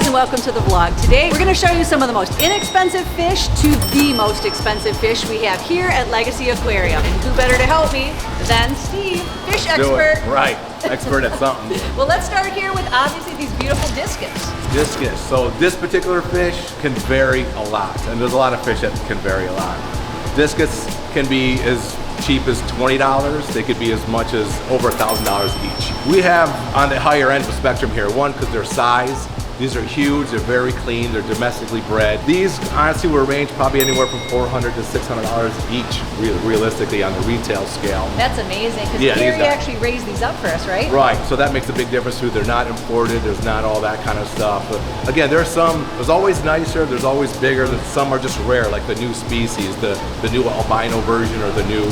and welcome to the vlog. Today we're going to show you some of the most inexpensive fish to the most expensive fish we have here at LegaSea Aquarium. And who better to help me than Steve, fish expert. Right, expert at something. Well, let's start here with obviously these beautiful discus. Discus. So this particular fish can vary a lot, and there's a lot of fish that can vary a lot. Discus can be as cheap as $20. They could be as much as over $1,000 each. We have on the higher end of the spectrum here, one, because their size. These are huge, they're very clean, they're domestically bred. These honestly will range probably anywhere from $400 to $600 each, realistically, on the retail scale. That's amazing, because Gary actually raised these up for us, right? Right, so that makes a big difference too. They're not imported, there's not all that kind of stuff. But again, there's always nicer, there's always bigger, some are just rare, like the new species, the new albino version or the new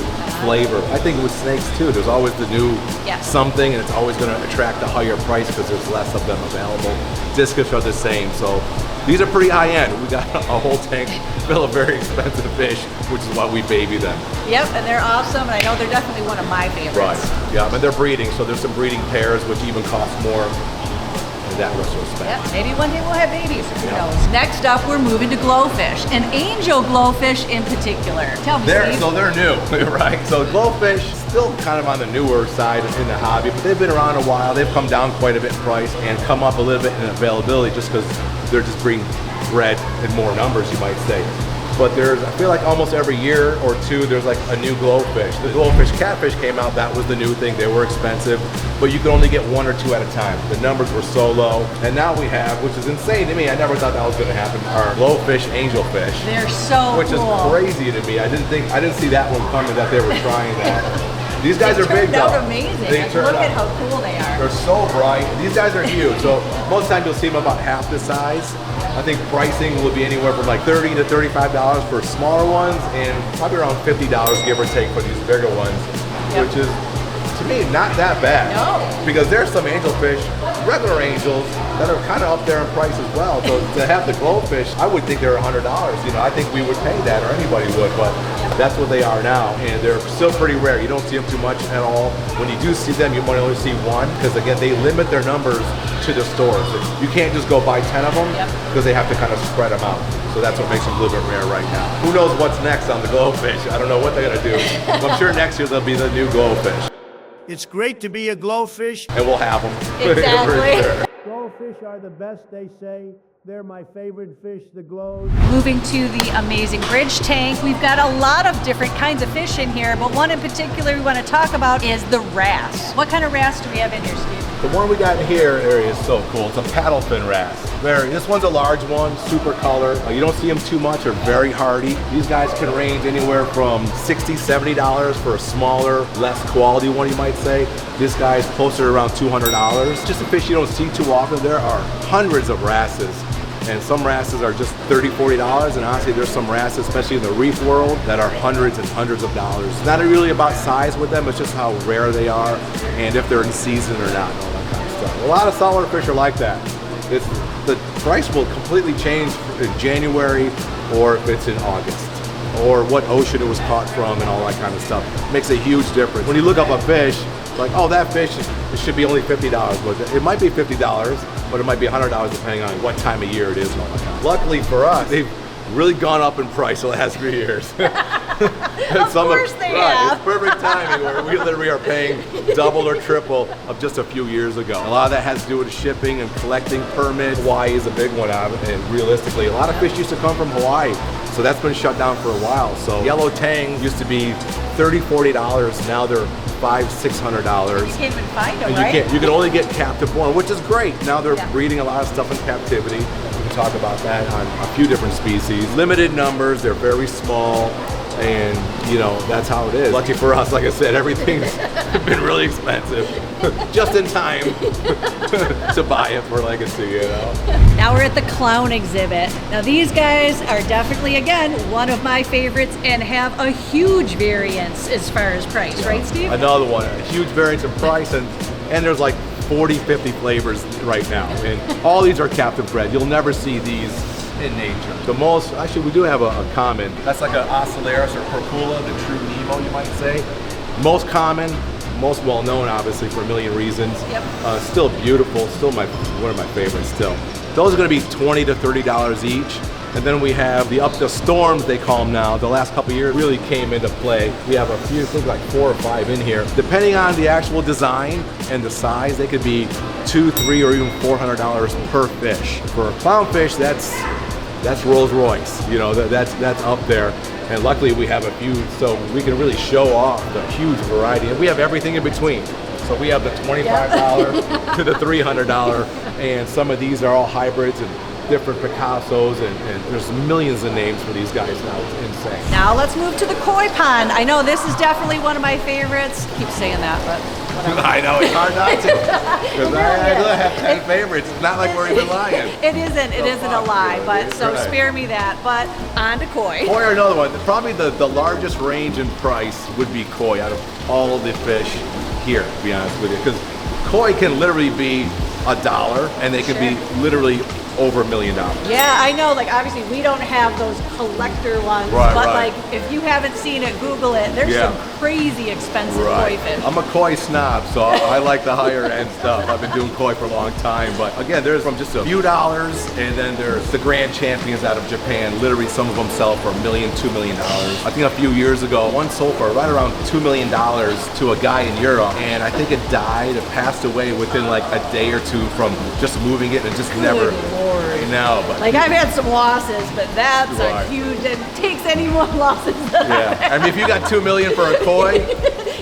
flavor. I think with snakes too, there's always the new something, and it's always going to attract a higher price because there's less of them available. Discus are the same, so these are pretty high end. We got a whole tank full of very expensive fish, which is why we baby them. Yep, and they're awesome, and I know they're definitely one of my favorites. Right, yeah, and they're breeding, so there's some breeding pairs, which even cost more in that retrospect. Yep, maybe one day we'll have babies, who knows. Next up, we're moving to glowfish, and angel glowfish in particular. Tell me, Steve. So they're new, right? So glowfish, still kind of on the newer side in the hobby, but they've been around a while. They've come down quite a bit in price and come up a little bit in availability just because they're just being bred in more numbers, you might say. But I feel like almost every year or two, there's like a new glowfish. The glowfish catfish came out, that was the new thing. They were expensive, but you could only get one or two at a time. The numbers were so low. And now we have, which is insane to me, I never thought that was gonna happen, our glowfish angelfish. They're so Which is crazy to me. I didn't see that one coming, that they were trying that. These guys are big though. They're amazing. Look at how cool they are. They're so bright. These guys are huge. So most times you'll see them about half the size. I think pricing will be anywhere from like $30 to $35 for smaller ones, and probably around $50 give or take for these bigger ones, which is, to me, not that bad. No. Because there's some angelfish, regular angels, that are kind of up there in price as well. So to have the glowfish, I would think they're $100. You know, I think we would pay that, or anybody would, but that's what they are now, and they're still pretty rare. You don't see them too much at all. When you do see them, you might only see one, because again, they limit their numbers to the stores. You can't just go buy 10 of them, because they have to kind of spread them out. So that's what makes them a little bit rare right now. Who knows what's next on the glowfish? I don't know what they're gonna do. But I'm sure next year there'll be the new glowfish. It's great to be a glowfish. And we'll have them. Exactly. Sure. Glowfish are the best, they say. They're my favorite fish, the glows. Moving to the amazing bridge tank, we've got a lot of different kinds of fish in here, but one in particular we want to talk about is the wrasse. What kind of wrasse do we have in here, Steve? The one we got in here area is so cool. It's a paddlefin wrasse. This one's a large one, super color. You don't see them too much, they're very hardy. These guys can range anywhere from $60, $70 for a smaller, less quality one, you might say. This guy's closer to around $200. Just a fish you don't see too often. There are hundreds of wrasses, and some wrasses are just $30, $40, and honestly there's some wrasses, especially in the reef world, that are hundreds and hundreds of dollars. It's not really about size with them, it's just how rare they are and if they're in season or not and all that kind of stuff. A lot of saltwater fish are like that. The price will completely change in January, or if it's in August, or what ocean it was caught from and all that kind of stuff. It makes a huge difference. When you look up a fish, like, oh, that fish, it should be only $50, but it might be $50, but it might be $100 depending on what time of year it is and all that kind of stuff. Luckily for us, they've really gone up in price the last few years. Of course they have. It's perfect timing where we literally are paying double or triple of just a few years ago. A lot of that has to do with shipping and collecting permits. Hawaii is a big one, and realistically, a lot of fish used to come from Hawaii. So that's been shut down for a while. So yellow tang used to be $30, $40. Now they're $500, $600. You can't even find them, right? You can only get captive born, which is great. Now they're breeding a lot of stuff in captivity. We can talk about that on a few different species. Limited numbers, they're very small, and you know, that's how it is. Lucky for us, like I said, everything's been really expensive. Just in time to buy it for LegaSea, you know. Now we're at the clown exhibit. Now these guys are definitely, again, one of my favorites and have a huge variance as far as price, right, Steve? Another one, a huge variance in price, and there's like 40, 50 flavors right now. And all these are captive bred. You'll never see these in nature. The most, actually we do have a common. That's like an Ocellaris or Porcula, the true Nemo, you might say. Most common, most well known obviously for a million reasons. Still beautiful, still one of my favorites still. Those are gonna be $20 to $30 each. And then we have the storms, they call them now. The last couple of years really came into play. We have a few, I think like 4 or 5 in here. Depending on the actual design and the size, they could be $200, $300, or even $400 per fish. For a clownfish, that's Rolls Royce. You know, that's up there. And luckily we have a few, so we can really show off the huge variety. And we have everything in between. So we have the $25 to the $300, and some of these are all hybrids and different Picassos, and there's millions of names for these guys now. It's insane. Now let's move to the koi pond. I know this is definitely one of my favorites. Keep saying that, but whatever. I know, it's hard not to. Because I have 10 favorites. It's not like we're even lying. It isn't a lie, but so right. Spare me that. But on to koi. Koi are another one. Probably the largest range in price would be koi out of all of the fish here, to be honest with you. Because koi can literally be $1, and they can be literally over $1 million. Yeah, I know, like obviously we don't have those collector ones, right, but right. like if you haven't seen it, Google it. There's some crazy expensive koi fish. I'm a koi snob, so I like the higher end stuff. I've been doing koi for a long time, but again, there's from just a few dollars, and then there's the grand champions out of Japan. Literally, some of them sell for $1 million, $2 million. I think a few years ago, one sold for right around $2 million to a guy in Europe, and I think it died, it passed away within like a day or two from just moving it, and just never. I know, but like I've had some losses, but that's a huge. It takes any more losses than I've had. I mean, if you got $2 million for a koi,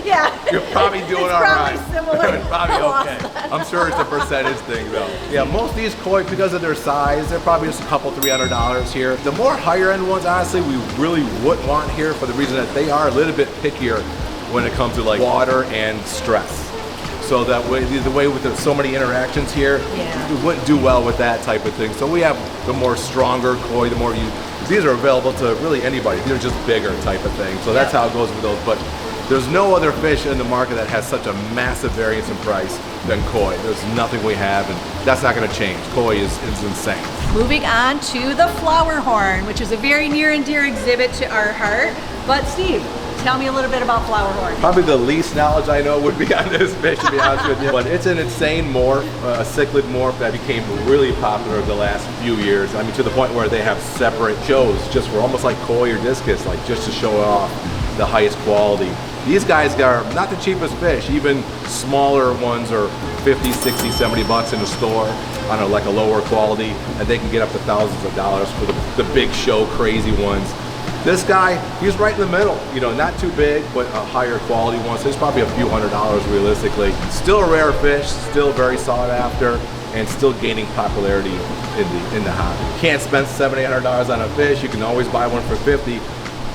yeah, you're probably doing all right. Similar. It's probably okay. I'm sure it's a percentage thing though. Yeah, most of these koi, because of their size, they're probably just a couple $300 here. The more higher end ones, honestly, we really wouldn't want here for the reason that they are a little bit pickier when it comes to like water and stress. So that way, the way with so many interactions here, we wouldn't do well with that type of thing. So we have the more stronger koi, the more these are available to really anybody. These are just bigger type of thing. So that's how it goes with those. But there's no other fish in the market that has such a massive variance in price than koi. There's nothing we have, and that's not going to change. Koi is insane. Moving on to the flower horn, which is a very near and dear exhibit to our heart. But Steve, tell me a little bit about flower horn. Probably the least knowledge I know would be on this fish, to be honest with you. But it's an insane morph, a cichlid morph that became really popular the last few years. I mean, to the point where they have separate shows just for almost like koi or discus, like just to show off the highest quality. These guys are not the cheapest fish. Even smaller ones are 50, 60, 70 bucks in the store on like a lower quality, and they can get up to thousands of dollars for the big show crazy ones. This guy, he's right in the middle, you know, not too big, but a higher quality one, so it's probably a few $100s realistically. Still a rare fish, still very sought after, and still gaining popularity in the hobby. Can't spend $700, $800 on a fish. You can always buy one for $50.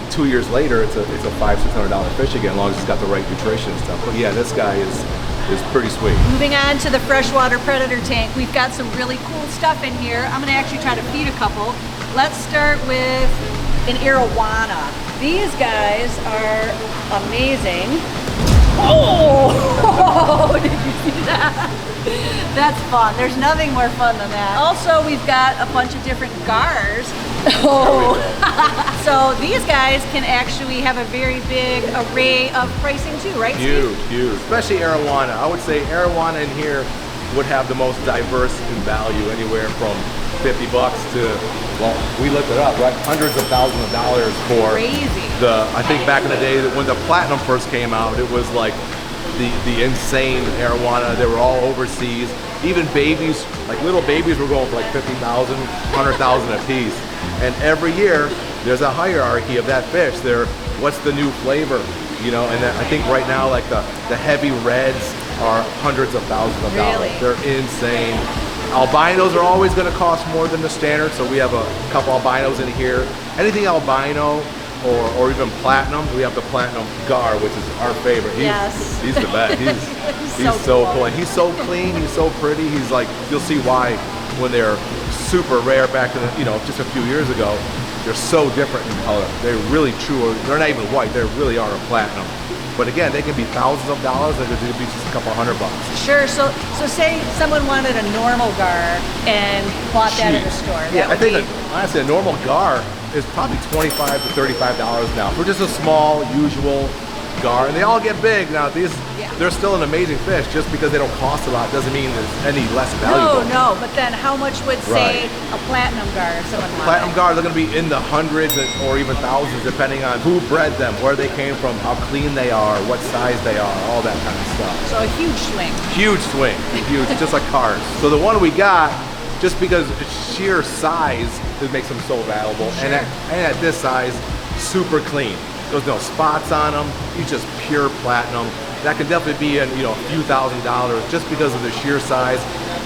2 years later, it's a $500, $600 fish again, as long as it's got the right nutrition and stuff. But yeah, this guy is pretty sweet. Moving on to the freshwater predator tank, we've got some really cool stuff in here. I'm gonna actually try to feed a couple. Let's start with an arowana. These guys are amazing. Oh, did you see that? That's fun. There's nothing more fun than that. Also, we've got a bunch of different gars. Oh, so these guys can actually have a very big array of pricing too, right? Huge, huge. Especially arowana. I would say arowana in here would have the most diverse in value, anywhere from 50 bucks to, well, we looked it up, right? Hundreds of thousands of dollars for I think back in the day when the platinum first came out, it was like the insane arowana. They were all overseas. Even babies, like little babies were going for like 50,000, 100,000 a piece. And every year, there's a hierarchy of that fish. What's the new flavor? You know, and I think right now, like the heavy reds are hundreds of thousands of dollars. They're insane. Albinos are always going to cost more than the standard, so we have a couple albinos in here. Anything albino or even platinum, we have the platinum gar, which is our favorite. He's the best. He's so cool. And he's so clean, he's so pretty. He's like, you'll see why when they're super rare back in just a few years ago, they're so different in color. They're really true. They're not even white. They really are a platinum. But again, they can be thousands of dollars. They could be just a couple $100. Sure. So say someone wanted a normal gar and bought that in the store. Yeah, I think honestly, a normal gar is probably $25 to $35 now for just a small, usual gar, and they all get big. Now these, Yeah. they're still an amazing fish. Just because they don't cost a lot doesn't mean there's any less valuable. No, but then how much would, say, Right. a platinum gar or someone want? Platinum gar, they're going to be in the hundreds or even thousands, depending on who bred them, where they came from, how clean they are, what size they are, all that kind of stuff. So a huge swing. Huge swing, huge, just like cars. So the one we got, just because it's sheer size, it makes them so valuable. Sure. And at this size, super clean. There's no spots on them. He's just pure platinum. That can definitely be in, a few $1,000s just because of the sheer size.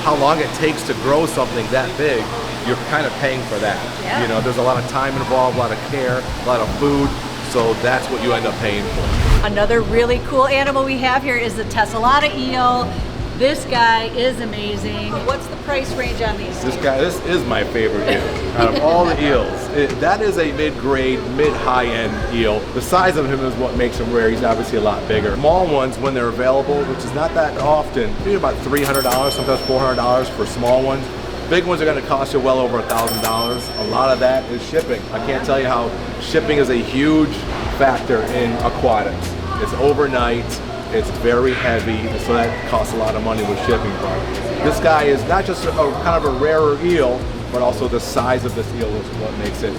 How long it takes to grow something that big, you're kind of paying for that. Yeah. There's a lot of time involved, a lot of care, a lot of food. So that's what you end up paying for. Another really cool animal we have here is the tessellata eel. This guy is amazing. What's the price range on these? This is my favorite eel. Out of all the eels, that is a mid-grade, mid-high-end eel. The size of him is what makes him rare. He's obviously a lot bigger. Small ones, when they're available, which is not that often, maybe about $300, sometimes $400 for small ones. Big ones are going to cost you well over $1,000. A lot of that is shipping. I can't tell you how shipping is a huge factor in aquatics. It's overnight. It's very heavy, so that costs a lot of money with shipping part. This guy is not just kind of a rarer eel, but also the size of this eel is what makes it.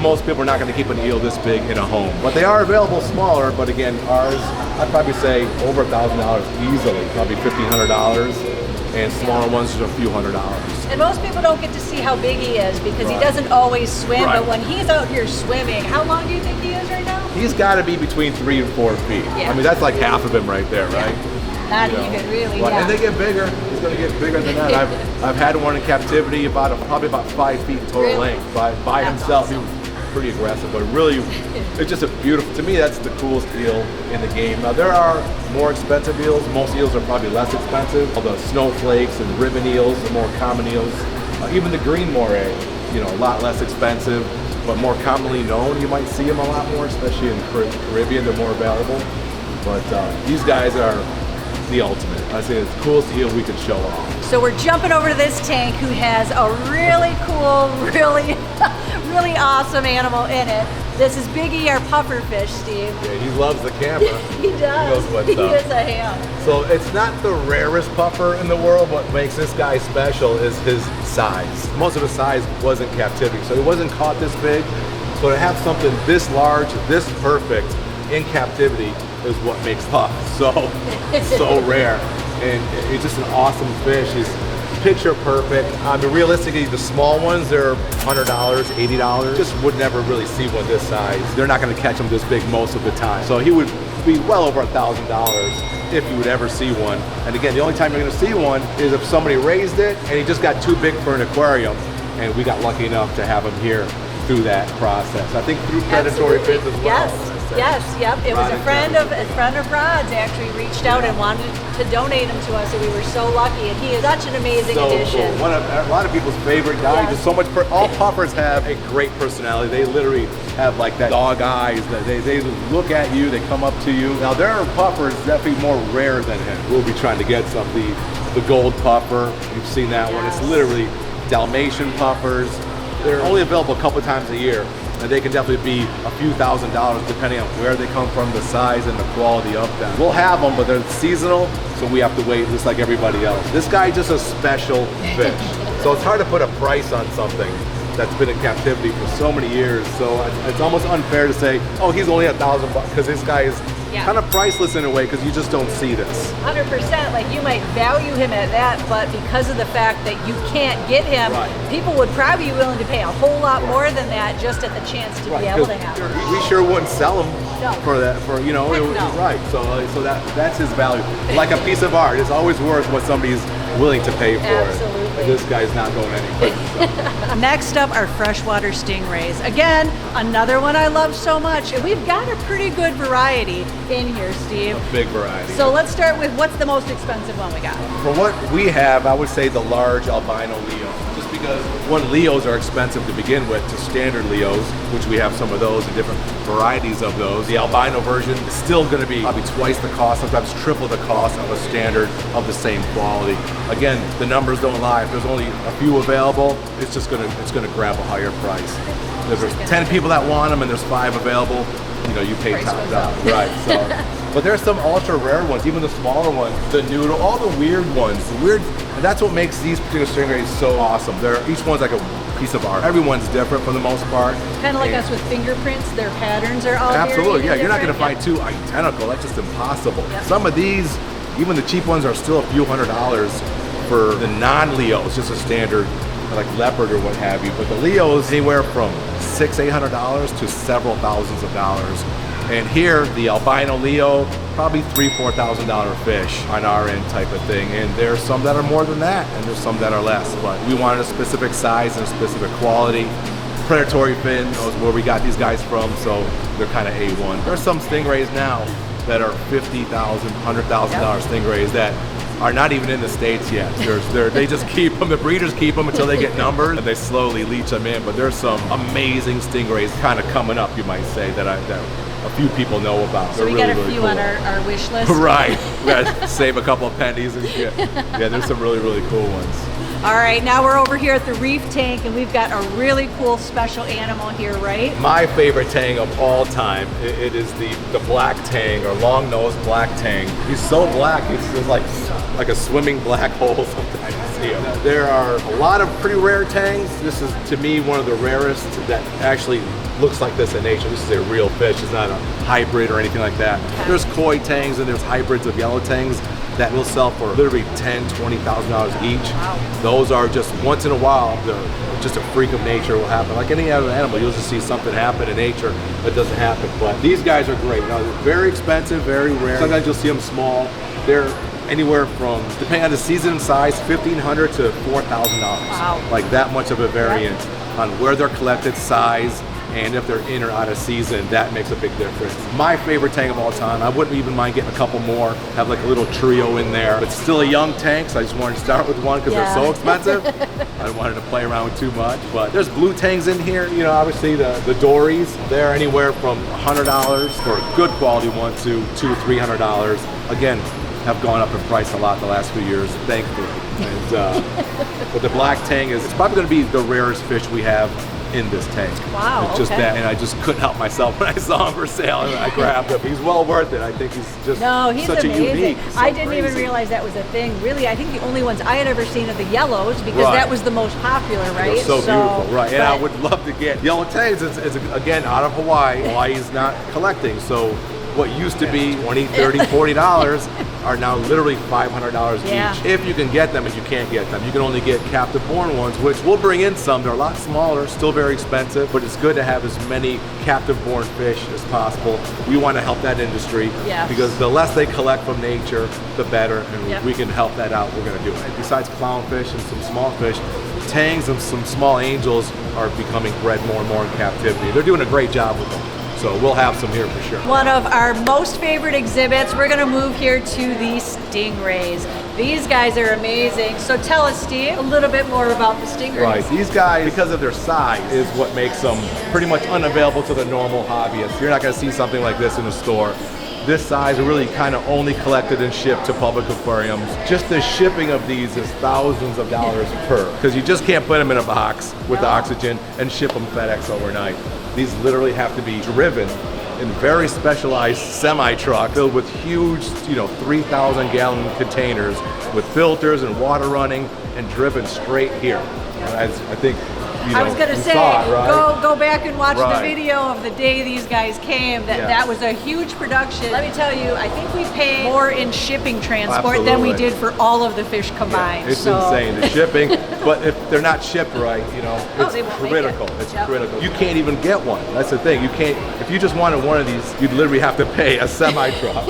Most people are not going to keep an eel this big in a home. But they are available smaller, but again, ours, I'd probably say over $1,000 easily, probably $1,500. And smaller ones are a few $100s. And most people don't get to see how big he is because he doesn't always swim, but when he's out here swimming, how long do you think he is right now? He's got to be between 3 and 4 feet. Yeah. I mean, that's like half of him right there, right? Not even really, Well, yeah. and they get bigger. He's going to get bigger than that. I've had one in captivity probably about 5 feet total Really? length by That's himself. awesome. He was pretty aggressive, but really, it's just a beautiful. To me, that's the coolest eel in the game. Now there are more expensive eels. Most eels are probably less expensive. All the snowflakes and ribbon eels, the more common eels. Even the green moray, a lot less expensive, but more commonly known. You might see them a lot more, especially in the Caribbean. They're more available. But these guys are the ultimate. I say it's the coolest eel we could show off. So we're jumping over to this tank who has a really cool, really awesome animal in it. This is Biggie, our pufferfish, Steve. Yeah, he loves the camera. He does. He knows what's He up. is a ham. So it's not the rarest puffer in the world. What makes this guy special is his size. Most of his size was in captivity, so he wasn't caught this big. So to have something this large, this perfect in captivity is what makes puff so rare. And it's just an awesome fish. He's picture perfect. I mean, realistically, the small ones, they're $100, $80. Just would never really see one this size. They're not going to catch them this big most of the time. So he would be well over $1,000 if you would ever see one. And again, the only time you're going to see one is if somebody raised it and he just got too big for an aquarium. And we got lucky enough to have him here through that process. I think through predatory bids as well. Yes, yep. It was a friend of Rod's actually reached out and wanted to donate him to us, and we were so lucky. And he is such an amazing addition. Cool. One of a lot of people's favorite guys. Just so much. All puffers have a great personality. They literally have like that dog eyes. That they look at you. They come up to you. Now there are puffers definitely more rare than him. We'll be trying to get some. The gold puffer. You've seen that one. It's literally Dalmatian puffers. They're only available a couple times a year. And they can definitely be a few $1,000s depending on where they come from, the size and the quality of them. We'll have them, but they're seasonal, so we have to wait just like everybody else. This guy is just a special fish. So it's hard to put a price on something that's been in captivity for so many years. So it's almost unfair to say, oh, he's only $1,000, because this guy is kind of priceless in a way, because you just don't see this. 100%. Like, you might value him at that, but because of the fact that you can't get him, people would probably be willing to pay a whole lot more than that just at the chance to be able to have him. We sure wouldn't sell him for that. Right. So that's his value. Like a piece of art, it's always worth what somebody's willing to pay for Absolutely. it. This guy's not going anywhere. Next up are freshwater stingrays. Again, another one I love so much. And we've got a pretty good variety in here, Steve. A big variety. So let's start with, what's the most expensive one we got? For what we have, I would say the large albino Leo. Just because, one, Leos are expensive to begin with to standard Leos, which we have some of those and different varieties of those. The albino version is still going to be probably twice the cost, sometimes triple the cost of a standard of the same quality. again, the numbers don't lie. If there's only a few available, it's gonna grab a higher price. If there's 10 people that want them and there's 5 available, you know, you pay top dollar. Right. So, but there's some ultra rare ones, even the smaller ones, the noodle, all the weird ones. And that's what makes these particular stingrays so awesome. Each one's like a piece of art. Everyone's different for the most part. Kind of like us with fingerprints, their patterns are all absolutely, yeah. You're not going to different. find two identical. That's just impossible. Yep. Some of these, even the cheap ones, are still a few $100s for the non-Leos, just a standard like leopard or what have you. But the Leos, anywhere from $600-800 to several thousands of dollars. And here, the albino Leo, probably $3,000-4,000 fish on our end type of thing. And there's some that are more than that, and there's some that are less. But we wanted a specific size and a specific quality. Predatory fin is where we got these guys from, so they're kind of A1. There's some stingrays now that are $50,000, $100,000 stingrays that are not even in the States yet. They just keep them, the breeders keep them until they get numbers and they slowly leach them in. But there's some amazing stingrays kind of coming up, you might say, that a few people know about. So we got a few on our wish list. Right, we gotta save a couple of pennies and shit. Yeah, there's some really, really cool ones. All right, now we're over here at the reef tank and we've got a really cool special animal here, right? My favorite tang of all time, it is the black tang, or long-nosed black tang. He's so black, it's like a swimming black hole sometimes you see him. There are a lot of pretty rare tangs. This is, to me, one of the rarest that actually looks like this in nature. This is a real fish, it's not a hybrid or anything like that. Okay. There's koi tangs and there's hybrids of yellow tangs that will sell for literally $10,000-20,000 each. Wow. Those are just once in a while, just a freak of nature will happen. Like any other animal, you'll just see something happen in nature that doesn't happen. But these guys are great. Now, they're very expensive, very rare. Sometimes you'll see them small. They're anywhere from, depending on the season and size, $1,500 to $4,000. Wow. Like that much of a variant on where they're collected, size, and if they're in or out of season, that makes a big difference. My favorite tank of all time, I wouldn't even mind getting a couple more, have like a little trio in there. It's still a young tank, so I just wanted to start with one because they're so expensive. I don't wanted to play around with too much, but there's blue tangs in here. You know, obviously the Dories, they're anywhere from $100 for a good quality one to $200-300. Again, have gone up in price a lot the last few years, thankfully. And, but the black tang it's probably going to be the rarest fish we have in this tank. Wow, it's just that, and I just couldn't help myself when I saw him for sale and I grabbed him. He's well worth it. I think he's just such amazing. A unique. I didn't even realize that was a thing. Really, I think the only ones I had ever seen are the yellows because that was the most popular, right? They're so beautiful, right? And I would love to get yellow tangs. It's again out of Hawaii. Hawaii's not collecting, so what used to be $20, $30, $40 are now literally $500 each. If you can get them, and you can't get them, you can only get captive born ones, which we'll bring in some. They're a lot smaller, still very expensive, but it's good to have as many captive born fish as possible. We want to help that industry because the less they collect from nature, the better, and we can help that out. We're going to do it. Besides clownfish and some small fish, tangs and some small angels are becoming bred more and more in captivity. They're doing a great job with them. So we'll have some here for sure. One of our most favorite exhibits, we're gonna move here to the stingrays. These guys are amazing. So tell us, Steve, a little bit more about the stingrays. Right, these guys, because of their size, is what makes them pretty much unavailable to the normal hobbyist. You're not gonna see something like this in a store. This size are really kind of only collected and shipped to public aquariums. Just the shipping of these is thousands of dollars per, because you just can't put them in a box with the oxygen and ship them FedEx overnight. These literally have to be driven in very specialized semi-truck filled with huge, 3,000 gallon containers with filters and water running and driven straight here. As I think, I was gonna say, go back and watch the video of the day these guys came. That was a huge production. Let me tell you, I think we paid more in shipping transport than we did for all of the fish combined. It's insane, the shipping. But if they're not shipped right, it's critical. It's critical. You can't even get one. That's the thing. You can't. If you just wanted one of these, you'd literally have to pay a semi-truck.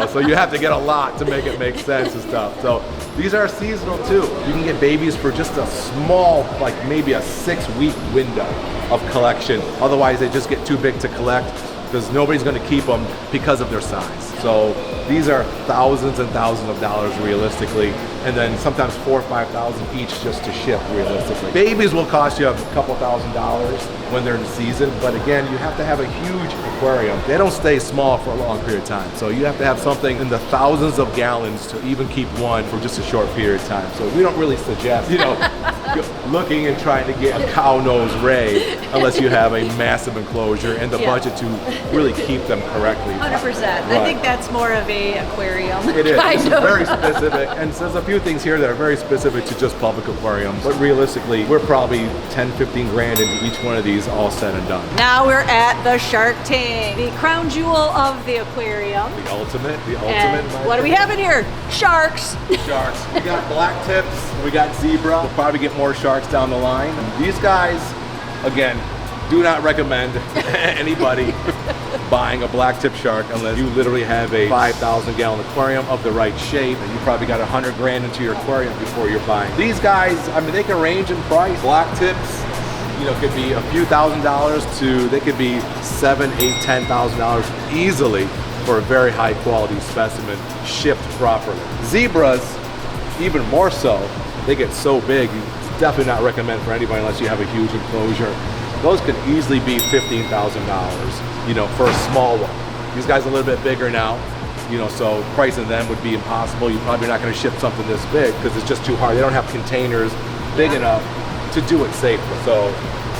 So you have to get a lot to make it make sense and stuff. So these are seasonal too. You can get babies for just a small, like maybe a 6-week window of collection. Otherwise, they just get too big to collect because nobody's going to keep them because of their size. So these are thousands and thousands of dollars realistically. and then sometimes 4,000 or 5,000 each just to ship realistically. Babies will cost you a couple $1,000s when they're in season, but again, you have to have a huge aquarium. They don't stay small for a long period of time, so you have to have something in the thousands of gallons to even keep one for just a short period of time. So we don't really suggest, looking and trying to get a cow nose ray unless you have a massive enclosure and the budget to really keep them correctly. 100%. I think that's more of a aquarium. It is. This is very specific, and there's a few things here that are very specific to just public aquariums. But realistically, we're probably 10, 15 grand into each one of these, all said and done. Now we're at the shark tank, the crown jewel of the aquarium. The ultimate. And what do we have in here? Sharks. Sharks. We got black tips. We got zebra. We'll probably get more sharks down the line. And these guys, again, do not recommend anybody buying a black tip shark unless you literally have a 5,000 gallon aquarium of the right shape, and you probably got 100 grand into your aquarium before you're buying. These guys, I mean, they can range in price. Black tips, could be a few $1,000s to, they could be $7,000, $8,000, $10,000 easily for a very high quality specimen shipped properly. Zebras, even more so, they get so big, you definitely not recommend for anybody unless you have a huge enclosure. Those could easily be $15,000, for a small one. These guys are a little bit bigger now, so pricing them would be impossible. You're probably not going to ship something this big because it's just too hard. They don't have containers big enough to do it safely. So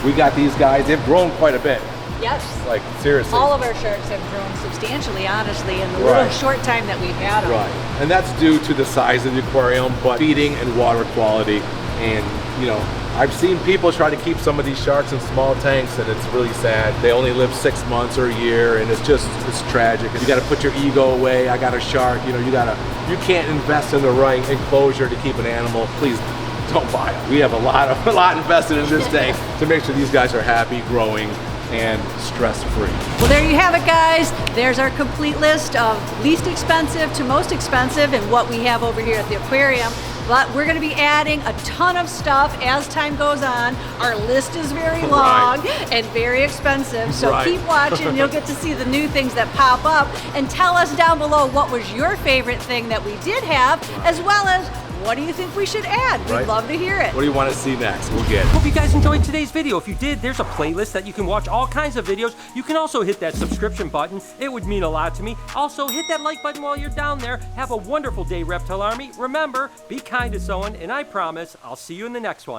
we got these guys. They've grown quite a bit. Yes. Like, seriously. All of our sharks have grown substantially, honestly, in the little short time that we've had them. Right. And that's due to the size of the aquarium, but feeding and water quality. And, I've seen people try to keep some of these sharks in small tanks, and it's really sad. They only live 6 months or a year, and it's tragic. You got to put your ego away. I got a shark. You can't invest in the right enclosure to keep an animal. Please don't buy it. We have a lot invested in this tank to make sure these guys are happy, growing, and stress-free. Well, there you have it, guys. There's our complete list of least expensive to most expensive and what we have over here at the aquarium. But we're going to be adding a ton of stuff as time goes on. Our list is very long and very expensive, so keep watching. You'll get to see the new things that pop up, and tell us down below what was your favorite thing that we did have, as well as what do you think we should add? We'd love to hear it. What do you want to see next? We'll get it. Hope you guys enjoyed today's video. If you did, there's a playlist that you can watch all kinds of videos. You can also hit that subscription button. It would mean a lot to me. Also, hit that like button while you're down there. Have a wonderful day, Reptile Army. Remember, be kind to someone, and I promise I'll see you in the next one.